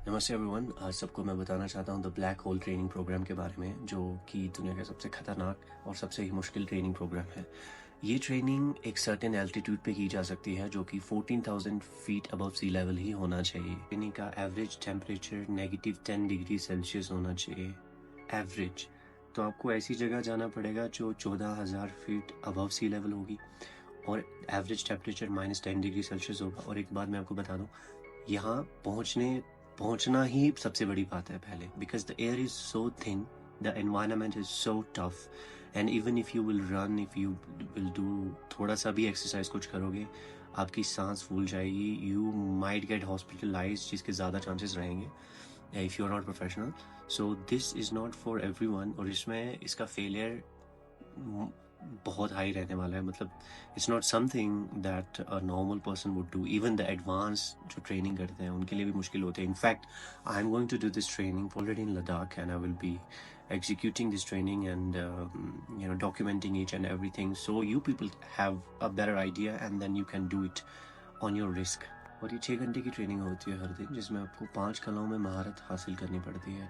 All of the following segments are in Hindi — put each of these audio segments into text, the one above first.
नमस्ते एवरीवन। आज सबको मैं बताना चाहता हूँ the black hole training programme के बारे में, जो कि दुनिया का सबसे खतरनाक और सबसे ही मुश्किल ट्रेनिंग प्रोग्राम है। ये ट्रेनिंग एक सर्टेन एल्टीट्यूड पे की जा सकती है, जो कि 14,000 फीट अबव सी लेवल ही होना चाहिए। ट्रेनिंग का एवरेज टेम्परेचर -10 डिग्री सेल्सियस होना चाहिए, एवरेज। तो आपको ऐसी जगह जाना पड़ेगा जो 14,000 फीट अबव सी लेवल होगी और एवरेज टेम्परेचर -10 डिग्री सेल्सियस होगा। और एक बात मैं आपको बता दूं, यहाँ पहुंचना ही सबसे बड़ी बात है पहले, because the air is so thin, the environment is so tough, and even if you will run, if you will do थोड़ा सा भी एक्सरसाइज कुछ करोगे, आपकी सांस फूल जाएगी, यू माइट गेट हॉस्पिटलाइज, जिसके ज़्यादा चांसेस रहेंगे if you are not professional. So this is not for everyone, और इसमें इसका फेलियर बहुत हाई रहने वाला है। मतलब it's not something that a normal person would do. Even the advance जो ट्रेनिंग करते हैं उनके लिए भी मुश्किल होते हैं। In fact I am going to do this training already in Ladakh, and I will be executing this training and documenting each and everything, so you people have a better idea and then you can do it on your risk. और ये 6 घंटे की ट्रेनिंग होती है हर दिन, जिसमें आपको 5 कलाओं में महारत हासिल करनी पड़ती है,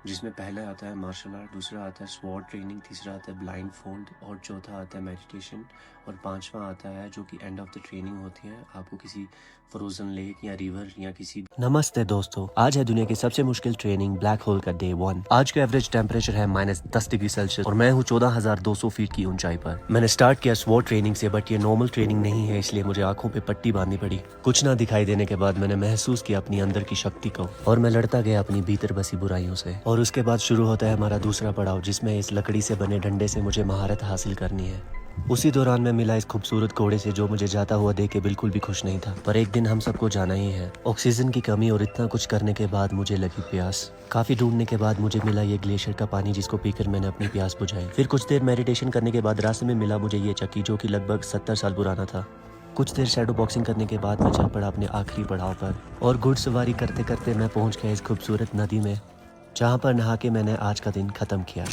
जिसमें पहला आता है मार्शल आर्ट, दूसरा आता है स्वॉर्ड ट्रेनिंग, तीसरा आता है ब्लाइंड फोल्ड, और चौथा आता है मेडिटेशन, और पांचवा आता है जो कि एंड ऑफ द ट्रेनिंग होती है, आपको किसी फ्रोजन लेक या रिवर या किसी। नमस्ते दोस्तों, आज है दुनिया की सबसे मुश्किल ट्रेनिंग ब्लैक होल का डे 1। आज का एवरेज टेम्परेचर है -10 डिग्री सेल्सियस और मैं हूँ 14,200 फीट की ऊंचाई पर। मैंने स्टार्ट किया स्वॉर्ड ट्रेनिंग से, बट ये नॉर्मल ट्रेनिंग नहीं है, इसलिए मुझे आंखों पे पट्टी बांधनी पड़ी। कुछ ना दिखाई देने के बाद मैंने महसूस किया अपनी अंदर की शक्ति को, और मैं लड़ता गया अपनी भीतर बसी बुराइयों से। और उसके बाद शुरू होता है हमारा दूसरा पड़ाव, जिसमें इस लकड़ी से बने डंडे से मुझे महारत हासिल करनी है। उसी दौरान मैं मिला इस खूबसूरत घोड़े से, जो मुझे जाता हुआ देख के बिल्कुल भी खुश नहीं था। पर एक दिन हम सबको जाना ही है। ऑक्सीजन की कमी और इतना कुछ करने के बाद मुझे लगी प्यास। काफी ढूंढने के बाद मुझे मिला ये ग्लेशियर का पानी, जिसको पीकर मैंने अपनी प्यास बुझाई। फिर कुछ देर मेडिटेशन करने के बाद रास्ते में मिला मुझे ये चक्की, जो कि लगभग 70 साल पुराना था। कुछ देर शैडो बॉक्सिंग करने के बाद मैं चल पड़ा अपने आखिरी पड़ाव पर, और घुड़सवारी करते करते मैं पहुंच गया इस खूबसूरत नदी में, जहाँ पर नहा के मैंने आज का दिन खत्म किया।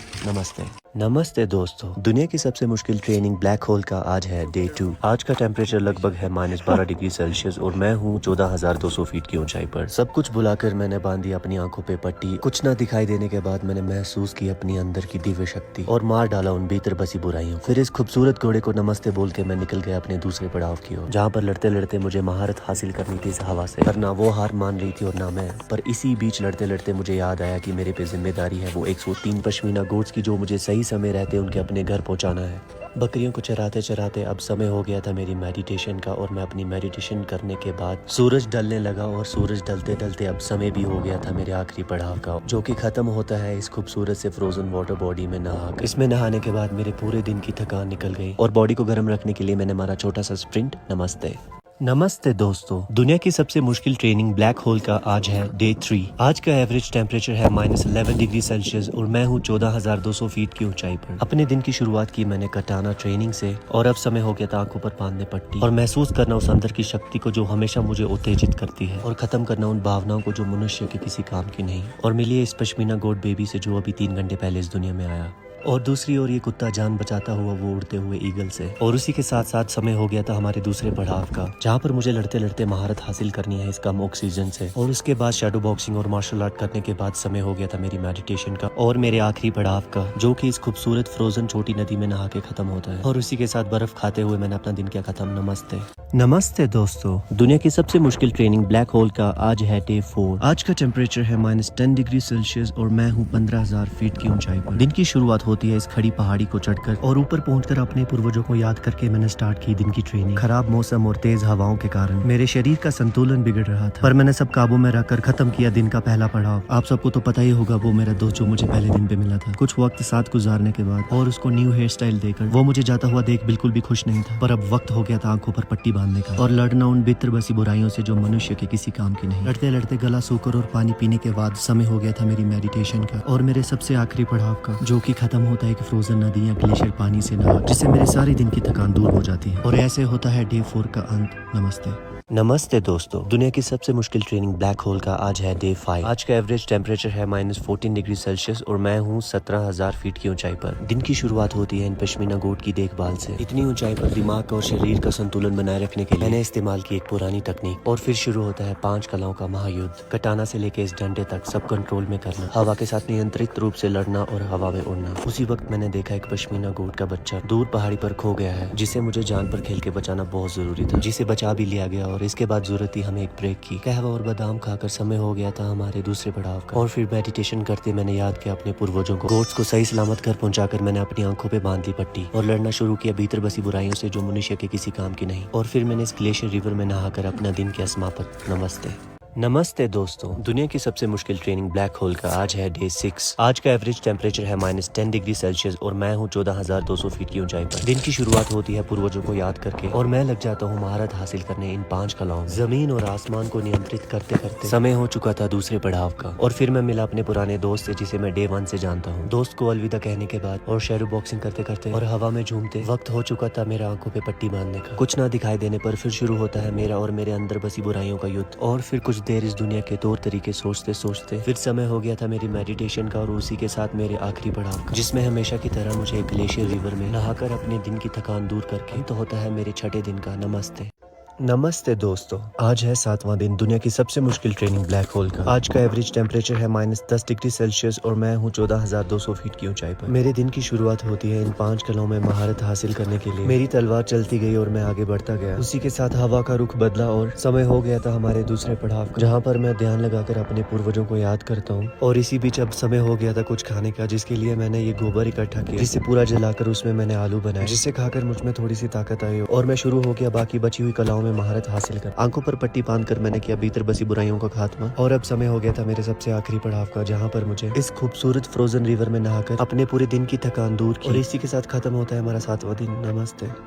नमस्ते दोस्तों, दुनिया की सबसे मुश्किल ट्रेनिंग ब्लैक होल का आज है डे 2। आज का टेम्परेचर लगभग है -12 डिग्री सेल्सियस और मैं हूँ 14,200 फीट की ऊंचाई पर। सब कुछ भुलाकर मैंने बांधी अपनी आंखों पे पट्टी। कुछ ना दिखाई देने के बाद मैंने महसूस की अपनी अंदर की दिव्य शक्ति और मार डाला उन भीतर बसी बुराइयों। फिर इस खूबसूरत घोड़े को नमस्ते बोल के मैं निकल गया अपने दूसरे पड़ाव की ओर, जहाँ पर लड़ते लड़ते मुझे महारत हासिल करनी थी इस हवा से। पर ना वो हार मान रही थी और ना मैं। पर इसी बीच लड़ते लड़ते मुझे याद आया कि मेरे पे जिम्मेदारी है वो 103 पश्मीना गोट्स की, जो मुझे सही समय रहते उनके अपने घर पहुंचाना है। बकरियों को चराते चराते अब समय हो गया था मेरी मेडिटेशन का, और मैं अपनी मेडिटेशन करने के बाद सूरज ढलने लगा, और सूरज ढलते ढलते अब समय भी हो गया था मेरे आखिरी पड़ाव का, जो कि खत्म होता है इस खूबसूरत से फ्रोजन वाटर बॉडी में नहाकर। इसमें नहाने के बाद मेरे पूरे दिन की थकान निकल गई, और बॉडी को गर्म रखने के लिए मैंने मारा छोटा सा स्प्रिंट। नमस्ते दोस्तों, दुनिया की सबसे मुश्किल ट्रेनिंग ब्लैक होल का आज है डे 3। आज का एवरेज टेम्परेचर है -11 डिग्री सेल्सियस और मैं हूँ 14,200 फीट की ऊंचाई पर। अपने दिन की शुरुआत की मैंने कटाना ट्रेनिंग से, और अब समय हो गया था आंखों पर बांधने पट्टी और महसूस करना उस अंदर की शक्ति को, जो हमेशा मुझे उत्तेजित करती है, और खत्म करना उन भावनाओं को जो मनुष्य के किसी काम की नहीं। और मिली इस पश्मीना गोट बेबी से, जो अभी 3 घंटे पहले इस दुनिया में आया। और दूसरी ओर ये कुत्ता जान बचाता हुआ वो उड़ते हुए ईगल से। और उसी के साथ साथ समय हो गया था हमारे दूसरे पड़ाव का, जहाँ पर मुझे लड़ते लड़ते महारत हासिल करनी है इस कम ऑक्सीजन से। और उसके बाद शैडो बॉक्सिंग और मार्शल आर्ट करने के बाद समय हो गया था मेरी मेडिटेशन का, और मेरे आखिरी पड़ाव का, जो कि इस खूबसूरत फ्रोजन छोटी नदी में नहा के खत्म होता है। और उसी के साथ बर्फ खाते हुए मैंने अपना दिन किया खत्म। नमस्ते दोस्तों, दुनिया की सबसे मुश्किल ट्रेनिंग ब्लैक होल का आज है डे 4। आज का टेम्परेचर है -10 डिग्री सेल्सियस और मैं हूँ 15,000 फीट की ऊंचाई पर। दिन की शुरुआत होती है इस खड़ी पहाड़ी को चढ़कर, और ऊपर पहुंचकर अपने पूर्वजों को याद करके मैंने स्टार्ट की दिन की ट्रेनिंग। खराब मौसम और तेज हवाओं के कारण मेरे शरीर का संतुलन बिगड़ रहा था, पर मैंने सब काबू में रखकर खत्म किया दिन का पहला पड़ाव। आप सबको तो पता ही होगा, वो मेरा दोस्त जो मुझे पहले दिन पे मिला था। कुछ वक्त साथ गुजारने के बाद और उसको न्यू हेयर स्टाइल देकर वो मुझे जाता हुआ देख बिल्कुल भी खुश नहीं था। पर अब वक्त हो गया था आंखों पर पट्टी बांधने का, और लड़ना उन भीतर बसी बुराइयों से, जो मनुष्य के किसी काम की नहीं। लड़ते लड़ते गला सूखकर और पानी पीने के बाद समय हो गया था मेरी मेडिटेशन का, और मेरे सबसे आखिरी पड़ाव का, जो कि खत्म होता है एक फ्रोजन नदी या ग्लेशियर पानी से नहा, जिससे मेरे सारे दिन की थकान दूर हो जाती है। और ऐसे होता है डे 4 का अंत। नमस्ते। नमस्ते दोस्तों, दुनिया की सबसे मुश्किल ट्रेनिंग ब्लैक होल का आज है डे 5। आज का एवरेज टेम्परेचर है -14 डिग्री सेल्सियस और मैं हूँ 17,000 फीट की ऊंचाई पर। दिन की शुरुआत होती है इन पश्मीना गोट की देखभाल से। इतनी ऊंचाई पर दिमाग और शरीर का संतुलन बनाए रखने के लिए मैंने इस्तेमाल की एक पुरानी तकनीक। और फिर शुरू होता है 5 कलाओं का महायुद्ध। कटाना से लेके इस डंडे तक सब कंट्रोल में करना, हवा के साथ नियंत्रित रूप से लड़ना और हवा में उड़ना। उसी वक्त मैंने देखा एक पश्मीना गोट का बच्चा दूर पहाड़ी पर खो गया है, जिसे मुझे जान पर खेल के बचाना बहुत जरूरी था, जिसे बचा भी लिया गया। और इसके बाद जरूरत थी हमें एक ब्रेक की। कहवा और बादाम खाकर समय हो गया था हमारे दूसरे पड़ाव का। और फिर मेडिटेशन करते मैंने याद किया अपने पूर्वजों को। गोट्स को सही सलामत घर पहुंचाकर मैंने अपनी आंखों पे बांध ली पट्टी और लड़ना शुरू किया भीतर बसी बुराइयों से जो मनुष्य के किसी काम की नहीं। और फिर मैंने इस ग्लेशियर रिवर में नहाकर अपना दिन किया समाप्त। नमस्ते दोस्तों, दुनिया की सबसे मुश्किल ट्रेनिंग ब्लैक होल का आज है डे 6। आज का एवरेज टेम्परेचर है -10 डिग्री सेल्सियस और मैं हूँ 14,200 फीट की ऊंचाई पर। दिन की शुरुआत होती है पूर्वजों को याद करके और मैं लग जाता हूँ महारत हासिल करने इन 5 कलाओं। जमीन और आसमान को नियंत्रित करते करते समय हो चुका था दूसरे पड़ाव का। और फिर मैं मिला अपने पुराने दोस्त से, जिसे मैं डे 1 से जानता हूँ। दोस्त को अलविदा कहने के बाद और शैडो बॉक्सिंग करते करते और हवा में झूमते वक्त हो चुका था मेरा आंखों पे पट्टी बांधने का। कुछ ना दिखाई देने पर फिर शुरू होता है मेरा और मेरे अंदर बसी बुराइयों का युद्ध। और फिर कुछ देर इस दुनिया के तौर तरीके सोचते सोचते फिर समय हो गया था मेरी मेडिटेशन का और उसी के साथ मेरे आखिरी पड़ाव का, जिसमें हमेशा की तरह मुझे एक ग्लेशियर रिवर में नहाकर अपने दिन की थकान दूर करके तो होता है मेरे छठे दिन का नमस्ते दोस्तों, आज है 7वां दिन दुनिया की सबसे मुश्किल ट्रेनिंग ब्लैक होल का। आज का एवरेज टेम्परेचर है -10 डिग्री सेल्सियस और मैं हूँ 14,200 फीट की ऊंचाई पर। मेरे दिन की शुरुआत होती है इन 5 कलाओं में महारत हासिल करने के लिए। मेरी तलवार चलती गई और मैं आगे बढ़ता गया। उसी के साथ हवा का रुख बदला और समय हो गया था हमारे दूसरे पड़ाव का, जहाँ पर मैं ध्यान लगाकर अपने पूर्वजों को याद करता हूँ। और इसी बीच अब समय हो गया था कुछ खाने का, जिसके लिए मैंने ये गोबर इकट्ठा किया, जिसे पूरा जलाकर उसमें मैंने आलू बनाए, जिसे खाकर मुझ में थोड़ी सी ताकत आई और मैं शुरू हो गया बाकी बची हुई कलाओं में महारत हासिल। आंखों पर पट्टी बांधकर मैंने किया भीतर बसी बुराइयों का खात्मा। और अब समय हो गया था मेरे सबसे आखिरी पड़ाव का, जहाँ पर मुझे इस खूबसूरत फ्रोजन रिवर में नहाकर अपने पूरे दिन की थकान दूर की। और इसी के साथ खत्म होता है हमारा 7वां दिन।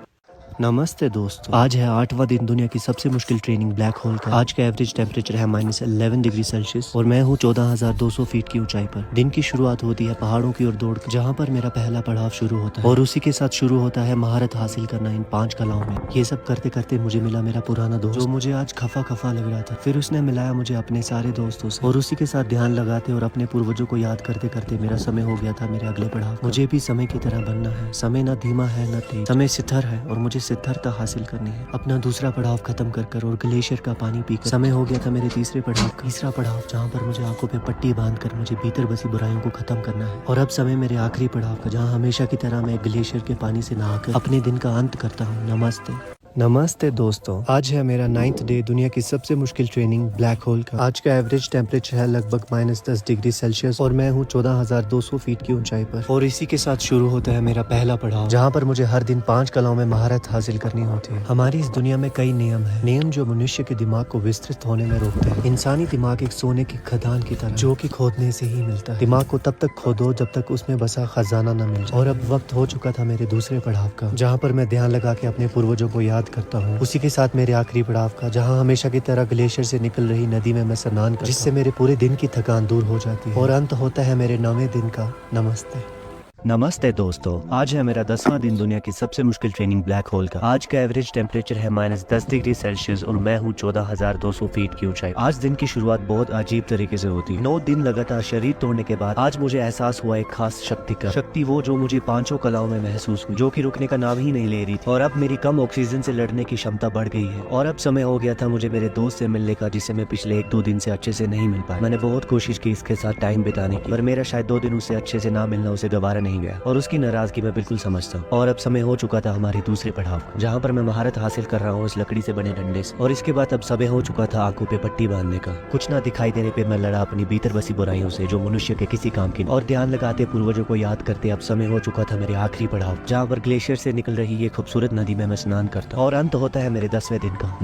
नमस्ते दोस्तों, आज है 8वां दिन दुनिया की सबसे मुश्किल ट्रेनिंग ब्लैक होल का। आज का एवरेज टेम्परेचर है -11 डिग्री सेल्सियस और मैं हूँ 14,200 फीट की ऊंचाई पर। दिन की शुरुआत होती है पहाड़ों की ओर दौड़कर, जहाँ पर मेरा पहला पड़ाव शुरू होता है। और उसी के साथ शुरू होता है महारत हासिल करना इन 5 कलाओं में। ये सब करते करते मुझे मिला मेरा पुराना दोस्त, जो मुझे आज खफा लग रहा था। फिर उसने मिलाया मुझे अपने सारे दोस्तों से और उसी के साथ ध्यान लगाते और अपने पूर्वजों को याद करते करते मेरा समय हो गया था मेरे अगले पड़ाव। मुझे भी समय की तरह बनना है। समय न धीमा है न तेज, समय सिथर है और मुझे सिथरता हासिल करनी है। अपना दूसरा पड़ाव खत्म कर और ग्लेशियर का पानी पीकर समय हो गया था मेरे तीसरे पड़ाव का। तीसरा पड़ाव, जहाँ पर मुझे आंखों पे पट्टी बांधकर मुझे भीतर बसी बुराइयों को खत्म करना है। और अब समय मेरे आखिरी पड़ाव का, जहाँ हमेशा की तरह मैं ग्लेशियर के पानी से नहाकर अपने दिन का अंत करता हूँ। नमस्ते दोस्तों, आज है मेरा 9th डे दुनिया की सबसे मुश्किल ट्रेनिंग ब्लैक होल का। आज का एवरेज टेम्परेचर है लगभग -10 डिग्री सेल्सियस और मैं हूँ 14,200 फीट की ऊंचाई पर। और इसी के साथ शुरू होता है मेरा पहला पड़ाव, जहाँ पर मुझे हर दिन 5 कलाओं में महारत हासिल करनी होती है। हमारी इस दुनिया में कई नियम है, नियम जो मनुष्य के दिमाग को विस्तृत होने में रोकते हैं। इंसानी दिमाग एक सोने की खदान की तरह, जो कि खोदने से ही मिलता है। दिमाग को तब तक खोदो जब तक उसमें बसा खजाना न मिल जाए। और अब वक्त हो चुका था मेरे दूसरे पड़ाव का, जहाँ पर मैं ध्यान लगा के अपने पूर्वजों को याद करता हूँ। उसी के साथ मेरे आखिरी पड़ाव का, जहाँ हमेशा की तरह ग्लेशियर से निकल रही नदी में मैं स्नान करता हूँ, जिससे मेरे पूरे दिन की थकान दूर हो जाती है। और अंत होता है मेरे 9वें दिन का नमस्ते दोस्तों, आज है मेरा 10वां दिन दुनिया की सबसे मुश्किल ट्रेनिंग ब्लैक होल का। आज का एवरेज टेम्परेचर है -10 डिग्री सेल्सियस और मैं हूँ 14,200 फीट की ऊंचाई। आज दिन की शुरुआत बहुत अजीब तरीके से होती है। 9 दिन लगातार शरीर तोड़ने के बाद आज मुझे एहसास हुआ एक खास शक्ति का। शक्ति वो जो मुझे 5 कलाओं में महसूस हुई, जो कि रुकने का नाम ही नहीं ले रही थी। और अब मेरी कम ऑक्सीजन से लड़ने की क्षमता बढ़ गई है। और अब समय हो गया था मुझे मेरे दोस्त से मिलने का, जिसे मैं पिछले 1-2 दिन से अच्छे से नहीं मिल पाया। मैंने बहुत कोशिश की इसके साथ टाइम बिताने की, पर मेरा शायद 2 दिन उससे अच्छे से ना मिलना उसे गवारा नहीं गया। और उसकी नाराजगी मैं बिल्कुल समझता हूँ। और अब समय हो चुका था हमारे दूसरे पड़ाव, जहाँ पर मैं महारत हासिल कर रहा हूँ इस लकड़ी से बने डंडे से। और इसके बाद अब समय हो चुका था आंखों पे पट्टी बांधने का। कुछ ना दिखाई देने पे मैं लड़ा अपनी भीतर बसी बुराइयों से, जो मनुष्य के किसी काम की। और ध्यान लगाते पूर्वजों को याद करते अब समय हो चुका था मेरे आखिरी पड़ाव, जहाँ पर ग्लेशियर से निकल रही ये खूबसूरत नदी में मैं स्नान करता। और अंत होता है मेरे 10वें दिन का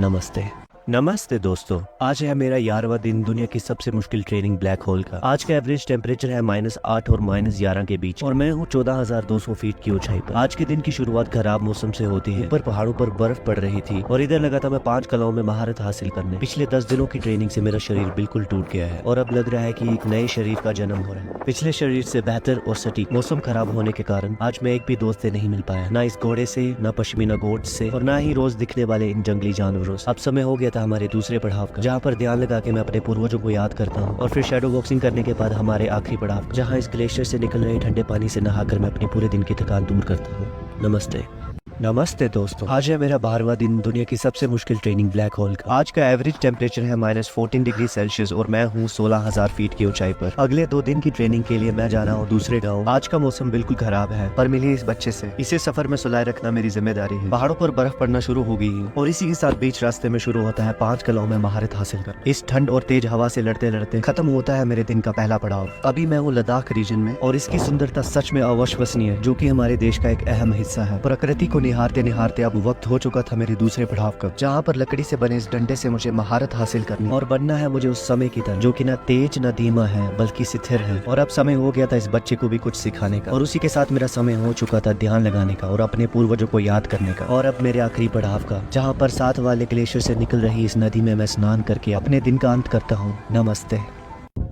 नमस्ते दोस्तों, आज है मेरा 11वां दिन दुनिया की सबसे मुश्किल ट्रेनिंग ब्लैक होल का। आज का एवरेज टेम्परेचर है -8 और -11 के बीच और मैं हूँ 14,200 फीट की ऊंचाई पर। आज के दिन की शुरुआत खराब मौसम से होती है। ऊपर पहाड़ों पर बर्फ पड़ रही थी और इधर लगा था मैं 5 कलाओं में महारत हासिल करने। पिछले 10 दिनों की ट्रेनिंग से मेरा शरीर बिल्कुल टूट गया है और अब लग रहा है कि एक नए शरीर का जन्म हो रहा है। पिछले शरीर से बेहतर और सटीक। मौसम खराब होने के कारण आज मैं एक भी दोस्त से नहीं मिल पाया, ना इस घोड़े से, ना पश्मीना गोट से और ना ही रोज दिखने वाले इन जंगली जानवरों से। अब समय हो गया था हमारे दूसरे पड़ाव का, जहाँ पर ध्यान लगा के मैं अपने पूर्वजों को याद करता हूँ। और फिर शैडो बॉक्सिंग करने के बाद हमारे आखिरी पड़ाव, जहाँ इस ग्लेशियर से निकल रहे ठंडे पानी से नहाकर मैं अपने पूरे दिन की थकान दूर करता हूँ। नमस्ते। नमस्ते दोस्तों, आज है मेरा 12वां दिन दुनिया की सबसे मुश्किल ट्रेनिंग ब्लैक होल का। आज का एवरेज टेम्परेचर है -14 डिग्री सेल्सियस और मैं हूँ 16,000 फीट की ऊंचाई पर। अगले 2 दिन की ट्रेनिंग के लिए मैं जा रहा हूँ दूसरे गाँव। आज का मौसम बिल्कुल खराब है, पर मिली इस बच्चे से, इसे सफर में सुलाए रखना मेरी जिम्मेदारी है। पहाड़ों पर बर्फ पड़ना शुरू हो गई है और इसी के साथ बीच रास्ते में शुरू होता है 5 कलाओं में महारत हासिल कर। इस ठंड और तेज हवा से लड़ते लड़ते खत्म होता है मेरे दिन का पहला पड़ाव। अभी मैं हूँ लद्दाख रीजन में और इसकी सुंदरता सच में अविश्वसनीय है, जो की हमारे देश का एक अहम हिस्सा है। प्रकृति को निहारते निहारते अब वक्त हो चुका था मेरे दूसरे पड़ाव का, जहाँ पर लकड़ी से बने इस डंडे से मुझे महारत हासिल करनी और बनना है मुझे उस समय की तरह, जो कि न तेज न धीमा है बल्कि स्थिर है। और अब समय हो गया था इस बच्चे को भी कुछ सिखाने का, और उसी के साथ मेरा समय हो चुका था ध्यान लगाने का और अपने पूर्वजों को याद करने का। और अब मेरे आखिरी पड़ाव का, जहाँ पर साथ वाले ग्लेशियर से निकल रही इस नदी में मैं स्नान करके अपने दिन का अंत करता हूँ। नमस्ते।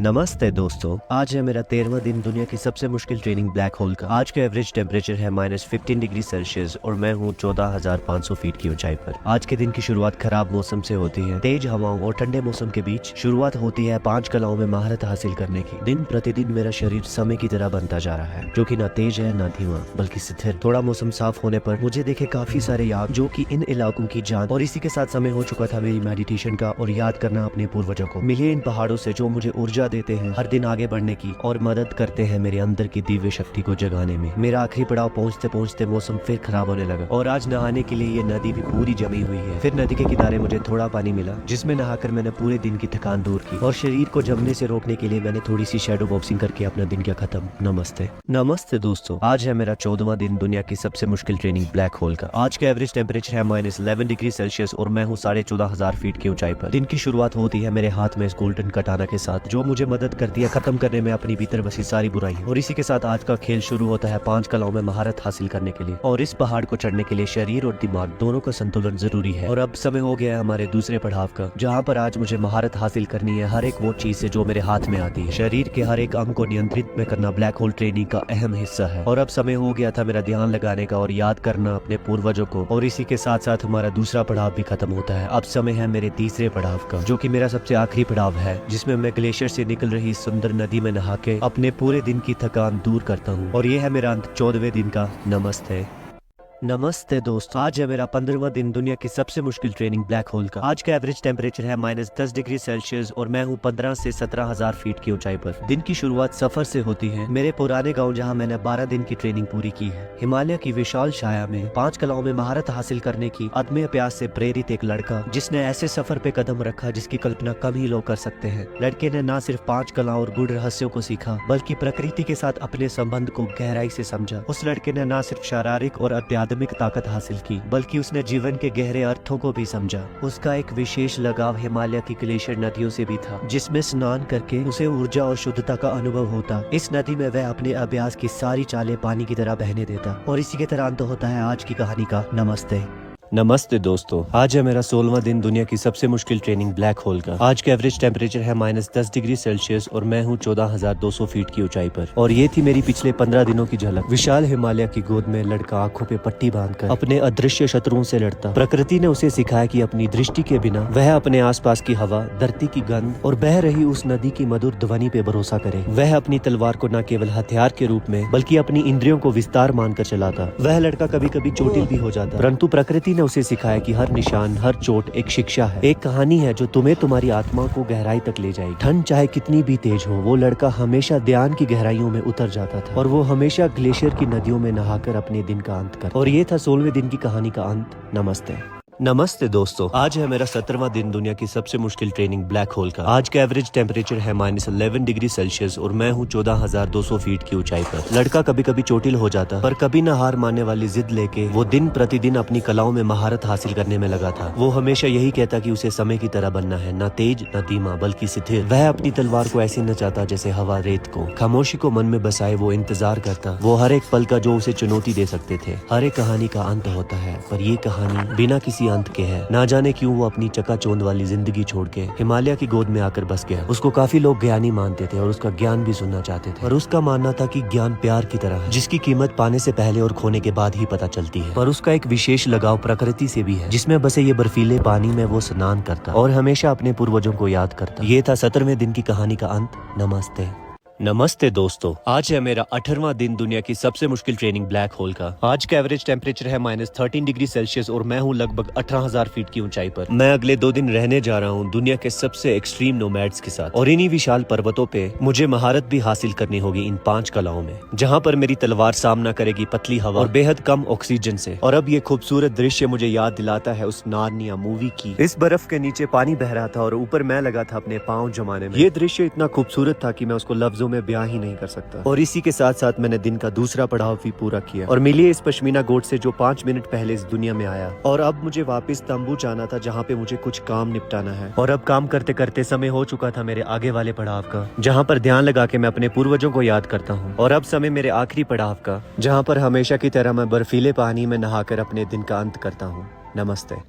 नमस्ते दोस्तों, आज है मेरा 13वां दिन दुनिया की सबसे मुश्किल ट्रेनिंग ब्लैक होल का। आज का एवरेज टेम्परेचर है -15 डिग्री सेल्सियस और मैं हूँ 14,500 फीट की ऊंचाई पर। आज के दिन की शुरुआत खराब मौसम से होती है। तेज हवाओं और ठंडे मौसम के बीच शुरुआत होती है 5 कलाओं में महारत हासिल करने की। दिन प्रतिदिन मेरा शरीर समय की तरह बनता जा रहा है, जो कि न तेज है न धीमा बल्कि स्थिर। थोड़ा मौसम साफ होने पर मुझे देखे काफी सारे याद, जो कि इन इलाकों की जान, और इसी के साथ समय हो चुका था मेरी मेडिटेशन का और याद करना अपने पूर्वजों को। मिले इन पहाड़ों से जो मुझे ऊर्जा देते हैं हर दिन आगे बढ़ने की और मदद करते हैं मेरे अंदर की दिव्य शक्ति को जगाने में। मेरा आखिरी पड़ाव पहुंचते पहुंचते मौसम फिर खराब होने लगा और आज नहाने के लिए ये नदी भी पूरी जमी हुई है। फिर नदी के किनारे मुझे थोड़ा पानी मिला, जिसमें नहाकर मैंने पूरे दिन की थकान दूर की और शरीर को जमने से रोकने के लिए मैंने थोड़ी सी शैडो बॉक्सिंग करके अपना दिन किया खत्म। नमस्ते। नमस्ते दोस्तों, आज है मेरा 14वां दिन दुनिया की सबसे मुश्किल ट्रेनिंग ब्लैक होल का। आज का एवरेज टेम्परेचर है -11 डिग्री सेल्सियस और मैं हूँ 14,500 फीट की ऊंचाई पर। दिन की शुरुआत होती है मेरे हाथ में इस गोल्डन कटाना के साथ, जो मुझे मदद करती है खत्म करने में अपनी भीतर बसी सारी बुराई। और इसी के साथ आज का खेल शुरू होता है 5 कलाओं में महारत हासिल करने के लिए। और इस पहाड़ को चढ़ने के लिए शरीर और दिमाग दोनों का संतुलन जरूरी है। और अब समय हो गया है हमारे दूसरे पड़ाव का, जहाँ पर आज मुझे महारत हासिल करनी है हर एक वो चीज से जो मेरे हाथ में आती है। शरीर के हर एक अंग को नियंत्रित में करना ब्लैक होल ट्रेनिंग का अहम हिस्सा है। और अब समय हो गया था मेरा ध्यान लगाने का और याद करना अपने पूर्वजों को। और इसी के साथ साथ हमारा दूसरा पड़ाव भी खत्म होता है। अब समय है मेरे तीसरे पड़ाव का, जो कि मेरा सबसे आखिरी पड़ाव है, जिसमें मैं ग्लेशियर से निकल रही सुंदर नदी में नहा के अपने पूरे दिन की थकान दूर करता हूँ। और ये है मेरा अंत 14वें दिन का। नमस्ते। नमस्ते दोस्तों, आज है मेरा 15वां दिन दुनिया की सबसे मुश्किल ट्रेनिंग ब्लैक होल का। आज का एवरेज टेम्परेचर है -10 डिग्री सेल्सियस और मैं हूँ 15 से 17,000 फीट की ऊंचाई पर। दिन की शुरुआत सफर से होती है मेरे पुराने गांव, जहां मैंने 12 दिन की ट्रेनिंग पूरी की है। हिमालय की विशाल छाया में 5 कलाओं में महारत हासिल करने की अदम्य प्यास से प्रेरित एक लड़का, जिसने ऐसे सफर पे कदम रखा जिसकी कल्पना कम ही लोग कर सकते हैं। लड़के ने न सिर्फ 5 कलाओं और गुड़ रहस्यों को सीखा, बल्कि प्रकृति के साथ अपने संबंध को गहराई से समझा। उस लड़के ने न सिर्फ शारीरिक और आध्यात्मिक ताकत हासिल की, बल्कि उसने जीवन के गहरे अर्थों को भी समझा। उसका एक विशेष लगाव हिमालय की ग्लेशियर नदियों से भी था, जिसमें स्नान करके उसे ऊर्जा और शुद्धता का अनुभव होता। इस नदी में वह अपने अभ्यास की सारी चालें पानी की तरह बहने देता। और इसी के तरह अंत होता है आज की कहानी का। नमस्ते। नमस्ते दोस्तों, आज है मेरा 16वां दिन दुनिया की सबसे मुश्किल ट्रेनिंग ब्लैक होल का। आज का एवरेज टेम्परेचर है -10 डिग्री सेल्सियस और मैं हूँ 14,200 फीट की ऊंचाई पर। और ये थी मेरी पिछले 15 दिनों की झलक। विशाल हिमालय की गोद में लड़का आंखों पे पट्टी बांधकर अपने अदृश्य शत्रुओं से लड़ता। प्रकृति ने उसे सिखाया कि अपनी दृष्टि के बिना वह अपने आसपास की हवा, धरती की गंध और बह रही उस नदी की मधुर ध्वनि पे भरोसा करे। वह अपनी तलवार को न केवल हथियार के रूप में बल्कि अपनी इंद्रियों को विस्तार मानकर चलाता। वह लड़का कभी कभी चोटिल भी हो जाता, परंतु प्रकृति उसे सिखाया कि हर निशान, हर चोट एक शिक्षा है, एक कहानी है जो तुम्हें तुम्हारी आत्मा को गहराई तक ले जाएगी। ठंड चाहे कितनी भी तेज हो, वो लड़का हमेशा ध्यान की गहराइयों में उतर जाता था और वो हमेशा ग्लेशियर की नदियों में नहाकर अपने दिन का अंत कर। और ये था 16वें दिन की कहानी का अंत। नमस्ते। नमस्ते दोस्तों, आज है मेरा 17वां दिन दुनिया की सबसे मुश्किल ट्रेनिंग ब्लैक होल का। आज का एवरेज टेम्परेचर है -11 डिग्री सेल्सियस और मैं हूँ 14,200 फीट की ऊंचाई पर। लड़का कभी कभी चोटिल हो जाता, पर कभी न हार मानने वाली जिद लेके वो दिन प्रतिदिन अपनी कलाओं में महारत हासिल करने में लगा था। वो हमेशा यही कहता कि उसे समय की तरह बनना है, न तेज न धीमा बल्कि स्थिर। वह अपनी तलवार को ऐसे नचाता जैसे हवा रेत को। खामोशी को मन में बसाए वो इंतजार करता, वो हर एक पल का जो उसे चुनौती दे सकते थे। हर एक कहानी का अंत होता है, पर ये कहानी बिना किसी इसी अंत के हैं। ना जाने क्यों वो अपनी चकाचौंध वाली जिंदगी छोड़ के हिमालय की गोद में आकर बस गया। उसको काफी लोग ज्ञानी मानते थे और उसका ज्ञान भी सुनना चाहते थे, पर उसका मानना था कि ज्ञान प्यार की तरह है, जिसकी कीमत पाने से पहले और खोने के बाद ही पता चलती है। पर उसका एक विशेष लगाव प्रकृति से भी है, जिसमें बसे ये बर्फीले पानी में वो स्नान करता और हमेशा अपने पूर्वजों को याद करता। ये था 17वें दिन की कहानी का अंत। नमस्ते। नमस्ते दोस्तों, आज है मेरा 18वां दिन दुनिया की सबसे मुश्किल ट्रेनिंग ब्लैक होल का। आज का एवरेज टेम्परेचर है -13 डिग्री सेल्सियस और मैं हूँ लगभग 18,000 फीट की ऊंचाई पर। मैं अगले 2 दिन रहने जा रहा हूँ दुनिया के सबसे एक्सट्रीम नोमैड्स के साथ, और इन्हीं विशाल पर्वतों पे मुझे महारत भी हासिल करनी होगी इन 5 कलाओं में, जहाँ पर मेरी तलवार सामना करेगी पतली हवा और बेहद कम ऑक्सीजन से। और अब ये खूबसूरत दृश्य मुझे याद दिलाता है उस नार्निया मूवी की। इस बर्फ के नीचे पानी बह रहा था और ऊपर मैं लगा था अपने पाँव जमाने में। ये दृश्य इतना खूबसूरत था कि मैं उसको लफ्जों में बयां ही नहीं कर सकता। और इसी के साथ साथ मैंने दिन का दूसरा पड़ाव भी पूरा किया और मिली इस पश्मीना गोट से जो 5 मिनट पहले इस दुनिया में आया। और अब मुझे वापस तंबू जाना था जहाँ पे मुझे कुछ काम निपटाना है। और अब काम करते करते समय हो चुका था मेरे आगे वाले पड़ाव का, जहाँ पर ध्यान लगा के मैं अपने पूर्वजों को याद करता हूँ। और अब समय मेरे आखिरी पड़ाव का, जहाँ पर हमेशा की तरह मैं बर्फीले पानी में नहाकर अपने दिन का अंत करता हूँ। नमस्ते।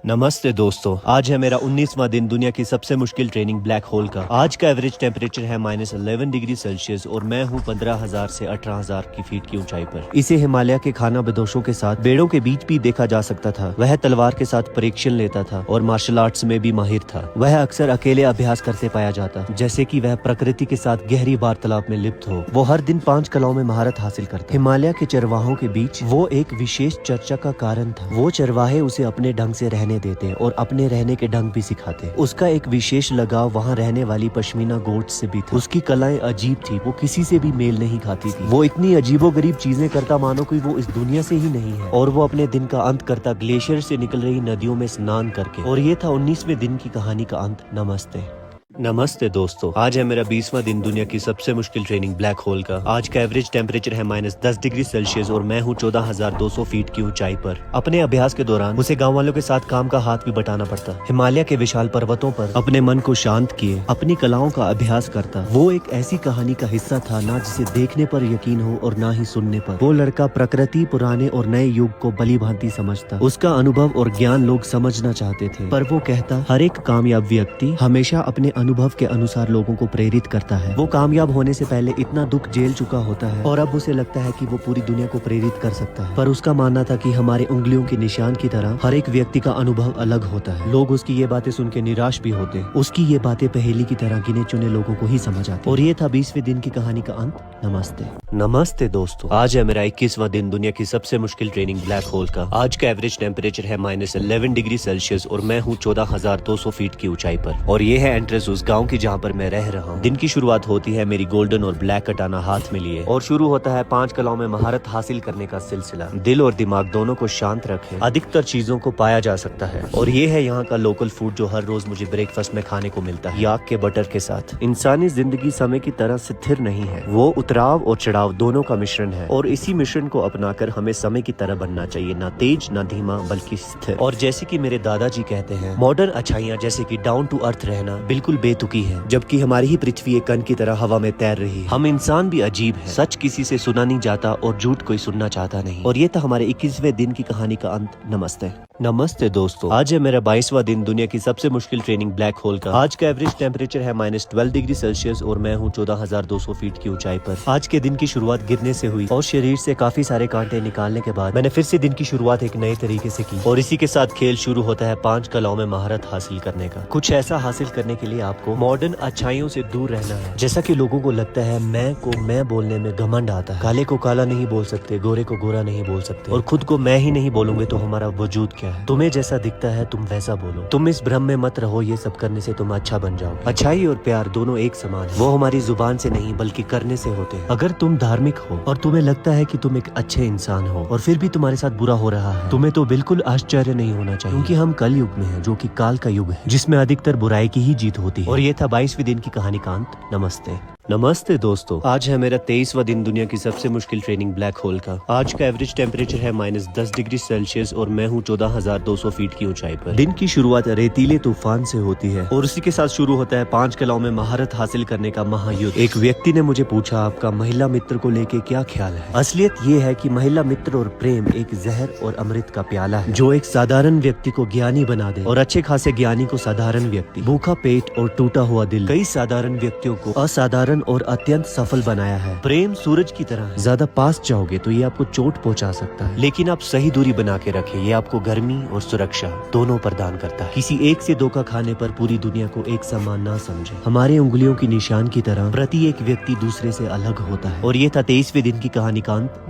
नमस्ते दोस्तों, आज है मेरा 19वां दिन दुनिया की सबसे मुश्किल ट्रेनिंग ब्लैक होल का। आज का एवरेज टेम्परेचर है -11 डिग्री सेल्सियस और मैं हूँ 15,000 से 18,000 की फीट की ऊंचाई पर। इसे हिमालय के खाना बदोशों के साथ बेड़ों के बीच भी देखा जा सकता था। वह तलवार के साथ परीक्षण लेता था और मार्शल आर्ट्स में भी माहिर था। वह अक्सर अकेले अभ्यास करते पाया जाता, जैसे कि वह प्रकृति के साथ गहरी वार्तालाप में लिप्त हो। वो हर दिन 5 कलाओं में महारत हासिल करता। हिमालय के चरवाहों के बीच वो एक विशेष चर्चा का कारण था। वो चरवाहे उसे अपने ढंग से रहने देते और अपने रहने के ढंग भी सिखाते। उसका एक विशेष लगाव वहाँ रहने वाली पश्मीना गोट से भी था। उसकी कलाएं अजीब थी, वो किसी से भी मेल नहीं खाती थी। वो इतनी अजीबोगरीब चीजें करता मानो कि वो इस दुनिया से ही नहीं है। और वो अपने दिन का अंत करता ग्लेशियर से निकल रही नदियों में स्नान करके। और ये था 19वें दिन की कहानी का अंत। नमस्ते। नमस्ते दोस्तों, आज है मेरा 20वां दिन दुनिया की सबसे मुश्किल ट्रेनिंग ब्लैक होल का। आज का एवरेज टेम्परेचर है -10 डिग्री सेल्सियस और मैं हूँ 14,200 फीट की ऊंचाई पर। अपने अभ्यास के दौरान उसे गांव वालों के साथ काम का हाथ भी बटाना पड़ता। हिमालय के विशाल पर्वतों पर अपने मन को शांत किए अपनी कलाओं का अभ्यास करता। वो एक ऐसी कहानी का हिस्सा था ना जिसे देखने पर यकीन हो और ना ही सुनने पर। वो लड़का प्रकृति, पुराने और नए युग को भली भांति समझता। उसका अनुभव और ज्ञान लोग समझना चाहते थे, पर वो कहता हर एक कामयाब व्यक्ति हमेशा अपने अनुभव के अनुसार लोगों को प्रेरित करता है। वो कामयाब होने से पहले इतना दुख झेल चुका होता है और अब उसे लगता है कि वो पूरी दुनिया को प्रेरित कर सकता है। पर उसका मानना था कि हमारे उंगलियों के निशान की तरह हर एक व्यक्ति का अनुभव अलग होता है। लोग उसकी ये बातें सुन के निराश भी होते। उसकी ये बातें पहेली की तरह गिने चुने लोगों को ही समझ आती। और ये था 20वें दिन की कहानी का अंत। नमस्ते। नमस्ते दोस्तों, आज है मेरा 21वां दिन दुनिया की सबसे मुश्किल ट्रेनिंग ब्लैक होल का। आज का एवरेज टेम्परेचर है -11 डिग्री सेल्सियस और मैं हूँ 14,200 फीट की ऊंचाई पर। और ये है एंट्रेंस उस गाँव की जहाँ पर मैं रह रहा हूँ। दिन की शुरुआत होती है मेरी गोल्डन और ब्लैक कटाना हाथ में लिए और शुरू होता है 5 कलाओं में महारत हासिल करने का सिलसिला। दिल और दिमाग दोनों को शांत रखें। अधिकतर चीजों को पाया जा सकता है और ये है यहाँ का लोकल फूड जो हर रोज मुझे ब्रेकफास्ट में खाने को मिलता है, याक के बटर के साथ। इंसानी जिंदगी समय की तरह स्थिर नहीं है, वो उतराव और चढ़ाव दोनों का मिश्रण है। और इसी मिश्रण को अपनाकर हमें समय की तरह बनना चाहिए, ना तेज ना धीमा बल्कि स्थिर। और जैसे कि मेरे दादाजी कहते हैं, मॉडर्न अच्छाइयाँ जैसे कि डाउन टू अर्थ रहना बिल्कुल बेतुकी है, जबकि हमारी ही पृथ्वी एक कण की तरह हवा में तैर रही है। हम इंसान भी अजीब हैं। सच किसी से सुना नहीं जाता और झूठ कोई सुनना चाहता नहीं। और ये था हमारे 21वें दिन की कहानी का अंत। नमस्ते। नमस्ते दोस्तों, आज है मेरा 22वां दिन दुनिया की सबसे मुश्किल ट्रेनिंग ब्लैक होल का। आज का एवरेज टेम्परेचर है -12 डिग्री सेल्सियस और मैं हूँ 14,200 फीट की ऊंचाई पर। आज के दिन की शुरुआत गिरने से हुई और शरीर से काफी सारे कांटे निकालने के बाद मैंने फिर से दिन की शुरुआत एक नए तरीके से की। और इसी के साथ खेल शुरू होता है 5 कलाओं में महारत हासिल करने का। कुछ ऐसा हासिल करने के लिए आपको मॉडर्न अच्छाइयों से दूर रहना है। जैसा कि लोगों को लगता है मैं को मैं बोलने में घमंड आता है। काले को काला नहीं बोल सकते, गोरे को गोरा नहीं बोल सकते, और खुद को मैं ही नहीं बोलूंगे तो हमारा वजूद क्या है। तुम्हें जैसा दिखता है तुम वैसा बोलो। तुम इस भ्रम में मत रहो ये सब करने से तुम अच्छा बन जाओ। अच्छाई और प्यार दोनों एक समान है, वो हमारी जुबान से नहीं बल्कि करने से होते हैं। अगर तुम धार्मिक हो और तुम्हें लगता है कि तुम एक अच्छे इंसान हो और फिर भी तुम्हारे साथ बुरा हो रहा है, तुम्हें तो बिल्कुल आश्चर्य नहीं होना चाहिए, क्योंकि हम कल युग में हैं, जो कि काल का युग है, जिसमें अधिकतर बुराई की ही जीत होती है। और ये था 22वें दिन की कहानी का अंत। नमस्ते। नमस्ते दोस्तों, आज है मेरा 23वां दिन दुनिया की सबसे मुश्किल ट्रेनिंग ब्लैक होल का। आज का एवरेज टेम्परेचर है -10 डिग्री सेल्सियस और मैं हूँ 14,200 फीट की ऊंचाई पर। दिन की शुरुआत रेतीले तूफान से होती है और उसी के साथ शुरू होता है 5 कलाओं में महारत हासिल करने का महायुद्ध। एक व्यक्ति ने मुझे पूछा, आपका महिला मित्र को लेके क्या ख्याल है? असलियत ये है कि महिला मित्र और प्रेम एक जहर और अमृत का प्याला है जो एक साधारण व्यक्ति को ज्ञानी बना दे और अच्छे खासे ज्ञानी को साधारण व्यक्ति। भूखा पेट और टूटा हुआ दिल कई साधारण व्यक्तियों को असाधारण और अत्यंत सफल बनाया है। प्रेम सूरज की तरह है, ज्यादा पास जाओगे तो ये आपको चोट पहुंचा सकता है, लेकिन आप सही दूरी बना के रखें, ये आपको गर्मी और सुरक्षा दोनों प्रदान करता है। किसी एक से धोखा खाने पर पूरी दुनिया को एक समान ना समझे। हमारे उंगलियों की निशान की तरह प्रति एक व्यक्ति दूसरे से अलग होता है। और ये था 23वें दिन की कहानी का अंत।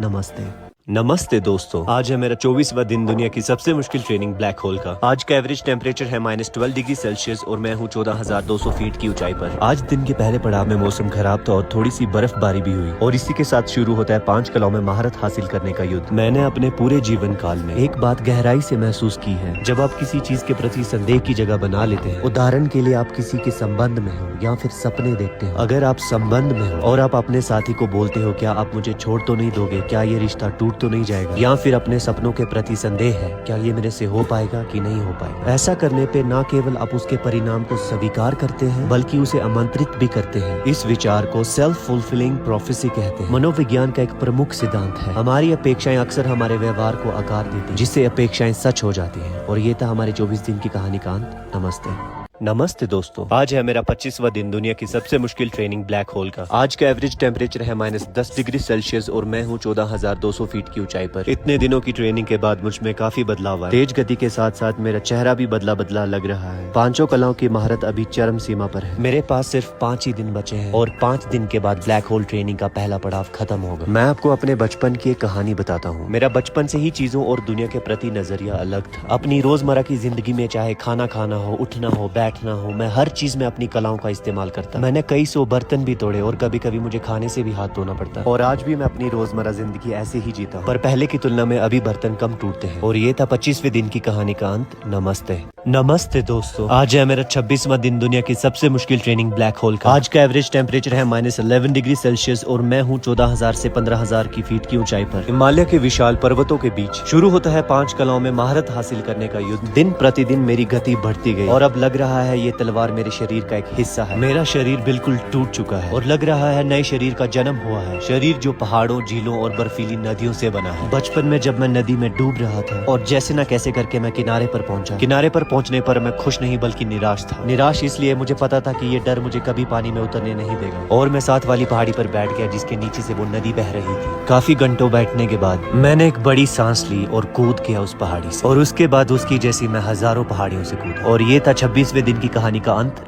नमस्ते दोस्तों, आज है मेरा 24वां दिन दुनिया की सबसे मुश्किल ट्रेनिंग ब्लैक होल का। आज का एवरेज टेम्परेचर है -12 डिग्री सेल्सियस और मैं हूँ 14,200 फीट की ऊंचाई पर। आज दिन के पहले पड़ाव में मौसम खराब था और थोड़ी सी बर्फबारी भी हुई और इसी के साथ शुरू होता है 5 कलाओं में महारत हासिल करने का युद्ध। मैंने अपने पूरे जीवन काल में एक बात गहराई से महसूस की है, जब आप किसी चीज के प्रति संदेह की जगह बना लेते हैं। उदाहरण के लिए आप किसी के संबंध में हो या फिर सपने देखते हो। अगर आप संबंध में हो और आप अपने साथी को बोलते हो, क्या आप मुझे छोड़ तो नहीं दोगे, क्या ये रिश्ता टूट तो नहीं जाएगा, या फिर अपने सपनों के प्रति संदेह है, क्या ये मेरे से हो पाएगा कि नहीं हो पाएगा। ऐसा करने पे न केवल आप उसके परिणाम को स्वीकार करते हैं बल्कि उसे आमंत्रित भी करते हैं। इस विचार को सेल्फ फुलफिलिंग प्रोफेसी कहते हैं। मनोविज्ञान का एक प्रमुख सिद्धांत है, हमारी अपेक्षाएं अक्सर हमारे व्यवहार को आकार देती हैं, जिससे अपेक्षाएं सच हो जाती हैं। और ये था हमारे 24 दिन की कहानी का अंत। नमस्ते दोस्तों, आज है मेरा 25वां दिन दुनिया की सबसे मुश्किल ट्रेनिंग ब्लैक होल का। आज का एवरेज टेम्परेचर है -10 डिग्री सेल्सियस और मैं हूँ 14,200 फीट की ऊंचाई पर। इतने दिनों की ट्रेनिंग के बाद मुझ में काफी बदलाव आए। तेज गति के साथ साथ मेरा चेहरा भी बदला बदला लग रहा है। 5 कलाओं की महारत अभी चरम सीमा पर है। मेरे पास सिर्फ 5 ही दिन बचे हैं और 5 दिन के बाद ब्लैक होल ट्रेनिंग का पहला पड़ाव खत्म होगा। मैं आपको अपने बचपन की एक कहानी बताता हूँ। मेरा बचपन से ही चीजों और दुनिया के प्रति नजरिया अलग था। अपनी रोजमर्रा की जिंदगी में चाहे खाना खाना हो, उठना हो, बैठना हो, मैं हर चीज में अपनी कलाओं का इस्तेमाल करता। मैंने कई 100 बर्तन भी तोड़े और कभी कभी मुझे खाने से भी हाथ धोना पड़ता। और आज भी मैं अपनी रोजमर्रा जिंदगी ऐसे ही जीता हूं। पर पहले की तुलना में अभी बर्तन कम टूटते हैं। और ये था 25वें दिन की कहानी का अंत। नमस्ते दोस्तों, आज है मेरा 26वां दिन दुनिया की सबसे मुश्किल ट्रेनिंग ब्लैक होल का। आज का एवरेज टेम्परेचर है -11 डिग्री सेल्सियस और मैं हूँ 14,000 से 15,000 की फीट की ऊंचाई पर। हिमालय के विशाल पर्वतों के बीच शुरू होता है 5 कलाओं में महारत हासिल करने का युद्ध। दिन प्रतिदिन मेरी गति बढ़ती गई और अब लग रहा है ये तलवार मेरे शरीर का एक हिस्सा है। मेरा शरीर बिल्कुल टूट चुका है और लग रहा है नए शरीर का जन्म हुआ है। शरीर जो पहाड़ों, झीलों और बर्फीली नदियों से बना है। बचपन में जब मैं नदी में डूब रहा था और जैसे न कैसे करके मैं किनारे पर पहुंचा। किनारे पर पहुंचने पर मैं खुश नहीं बल्कि निराश था। निराश इसलिए मुझे पता था कि ये डर मुझे कभी पानी में उतरने नहीं देगा। और मैं साथ वाली पहाड़ी पर बैठ गया जिसके नीचे से वो नदी बह रही थी। काफी घंटों बैठने के बाद मैंने एक बड़ी सांस ली और कूद गया उस पहाड़ी से। और उसके बाद उसकी जैसी मैं हजारों पहाड़ियों से कूदा। और ये था 26वें दिन की कहानी का अंत।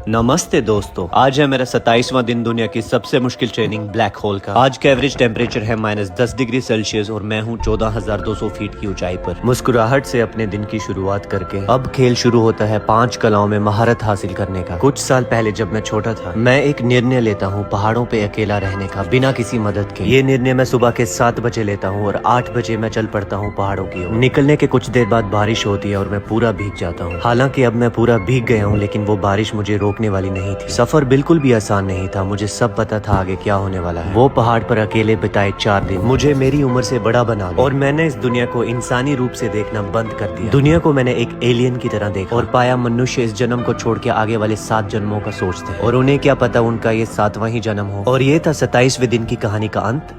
नमस्ते दोस्तों, आज है मेरा 27वां दिन दुनिया की सबसे मुश्किल ट्रेनिंग ब्लैक होल का। आज का एवरेज टेम्परेचर है -10 डिग्री सेल्सियस और मैं हूँ 14,200 फीट की ऊंचाई पर। मुस्कुराहट से अपने दिन की शुरुआत करके अब खेल शुरू होता है 5 कलाओं में महारत हासिल करने का। कुछ साल पहले जब मैं छोटा था, मैं एक निर्णय लेता हूँ पहाड़ों पे अकेला रहने का, बिना किसी मदद के। ये निर्णय मैं सुबह के 7 बजे लेता हूँ और 8 बजे मैं चल पड़ता हूँ पहाड़ों की ओर। निकलने के कुछ देर बाद बारिश होती है और मैं पूरा भीग जाता हूँ। हालांकि अब मैं पूरा भीग गया हूँ, लेकिन वो बारिश मुझे रोकने वाली नहीं थी। सफर बिल्कुल भी आसान नहीं था। मुझे सब पता था आगे क्या होने वाला है। वो पहाड़ पर अकेले बिताए 4 दिन मुझे मेरी उम्र से बड़ा बना दिया और मैंने इस दुनिया को इंसानी रूप से देखना बंद कर दिया। दुनिया को मैंने एक एलियन की तरह देखा और पाया मनुष्य इस जन्म को छोड़ के आगे वाले 7 जन्मों का सोचते हैं और उन्हें क्या पता उनका ये 7वां ही जन्म हो। और ये था 27वें दिन की कहानी का अंत।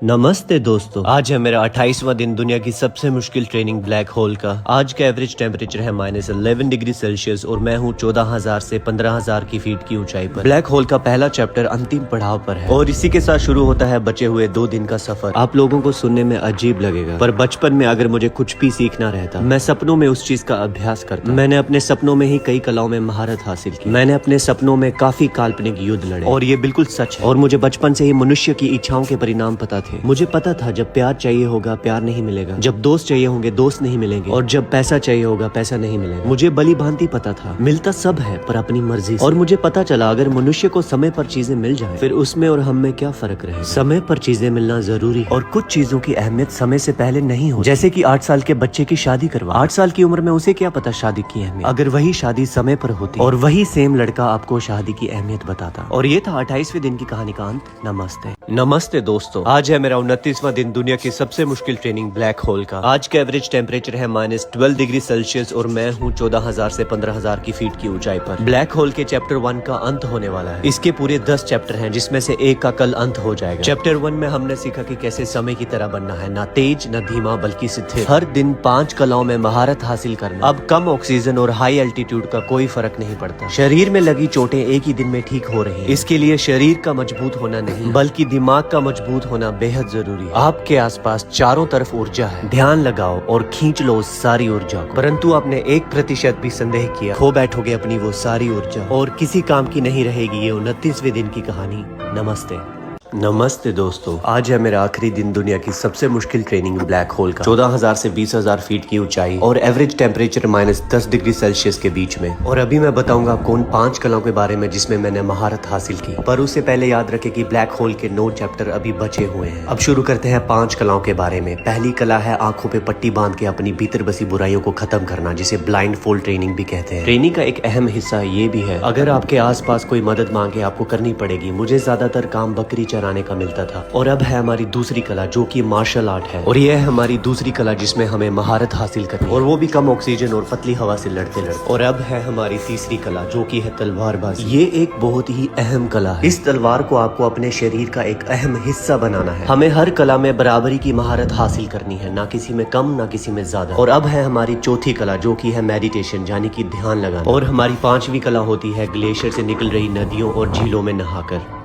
नमस्ते दोस्तों, आज है मेरा 28वां दिन दुनिया की सबसे मुश्किल ट्रेनिंग ब्लैक होल का। आज का एवरेज टेम्परेचर है -11 डिग्री सेल्सियस और मैं हूँ 14,000 से 15,000 की फीट की ऊंचाई पर। ब्लैक होल का पहला चैप्टर अंतिम पड़ाव पर है और इसी के साथ शुरू होता है बचे हुए 2 दिन का सफर। आप लोगों को सुनने में अजीब लगेगा, पर बचपन में अगर मुझे कुछ भी सीखना रहता, मैं सपनों में उस चीज का अभ्यास करता। मैंने अपने सपनों में ही कई कलाओं में महारत हासिल की। मैंने अपने सपनों में काफी काल्पनिक युद्ध लड़े और ये बिल्कुल सच है। और मुझे बचपन से ही मनुष्य की इच्छाओं के परिणाम पता थे थे। मुझे पता था जब प्यार चाहिए होगा प्यार नहीं मिलेगा, जब दोस्त चाहिए होंगे दोस्त नहीं मिलेंगे, और जब पैसा चाहिए होगा पैसा नहीं मिलेगा। मुझे भली भांति पता था मिलता सब है पर अपनी मर्जी से। और मुझे पता चला अगर मनुष्य को समय पर चीजें मिल जाए फिर उसमें और हम में क्या फर्क रहेगा। समय पर चीजें मिलना जरूरी है और कुछ चीजों की अहमियत समय से पहले नहीं हो। जैसे कि 8 साल के बच्चे की शादी करवा, 8 साल की उम्र में उसे क्या पता शादी की अहमियत। अगर वही शादी समय पर होती और वही सेम लड़का आपको शादी की अहमियत बताता। और ये था 28वें दिन की कहानी का अंत। नमस्ते। नमस्ते दोस्तों, आज है मेरा 29वां दिन दुनिया की सबसे मुश्किल ट्रेनिंग ब्लैक होल का। आज का एवरेज टेम्परेचर है -12 डिग्री सेल्सियस और मैं हूँ 14,000 से 15,000 की फीट की ऊंचाई पर। ब्लैक होल के चैप्टर 1 का अंत होने वाला है। इसके पूरे 10 चैप्टर हैं जिसमें से एक का कल अंत हो जाएगा। चैप्टर 1 में हमने सीखा कि कैसे समय की तरह बनना है, ना तेज न धीमा बल्कि स्थिर। हर दिन 5 कलाओं में महारत हासिल करना। अब कम ऑक्सीजन और हाई एल्टीट्यूड का कोई फर्क नहीं पड़ता। शरीर में लगी चोटें एक ही दिन में ठीक हो रही हैं। इसके लिए शरीर का मजबूत होना नहीं बल्कि दिमाग का मजबूत होना बेहद जरूरी है। आपके आसपास चारों तरफ ऊर्जा है, ध्यान लगाओ और खींच लो उस सारी ऊर्जा को। परंतु आपने 1% भी संदेह किया, खो बैठोगे अपनी वो सारी ऊर्जा और किसी काम की नहीं रहेगी ये 29वें दिन की कहानी। नमस्ते। नमस्ते दोस्तों, आज है मेरा आखिरी दिन दुनिया की सबसे मुश्किल ट्रेनिंग ब्लैक होल का। 14,000 से 20,000 फीट की ऊंचाई और एवरेज टेम्परेचर -10 डिग्री सेल्सियस के बीच में। और अभी मैं बताऊंगा आपको उन 5 कलाओं के बारे में जिसमें मैंने महारत हासिल की। पर उससे पहले याद रखें कि ब्लैक होल के 9 चैप्टर अभी बचे हुए हैं। अब शुरू करते हैं 5 कलाओं के बारे में। पहली कला है आंखों पे पट्टी बांध के अपनी भीतर बसी बुराइयों को खत्म करना, जिसे ब्लाइंड फोल्ड ट्रेनिंग भी कहते हैं। ट्रेनिंग का एक अहम हिस्सा ये भी है, अगर आपके आसपास कोई मदद मांगे आपको करनी पड़ेगी। मुझे ज्यादातर काम बकरी चराने का मिलता था। और अब है हमारी दूसरी कला जो कि मार्शल आर्ट है। और यह है हमारी दूसरी कला जिसमें हमें महारत हासिल करनी है, और वो भी कम ऑक्सीजन और पतली हवा से लड़ते लड़ते। और अब है हमारी तीसरी कला जो कि है तलवारबाजी। ये एक बहुत ही अहम कला है। इस तलवार को आपको अपने शरीर का एक अहम हिस्सा बनाना है। हमें हर कला में बराबरी की महारत हासिल करनी है, ना किसी में कम ना किसी में ज्यादा। और अब है हमारी चौथी कला जो कि है मेडिटेशन, यानी कि ध्यान लगाना। और हमारी 5वीं कला होती है ग्लेशियर से निकल रही नदियों और झीलों में नहाकर।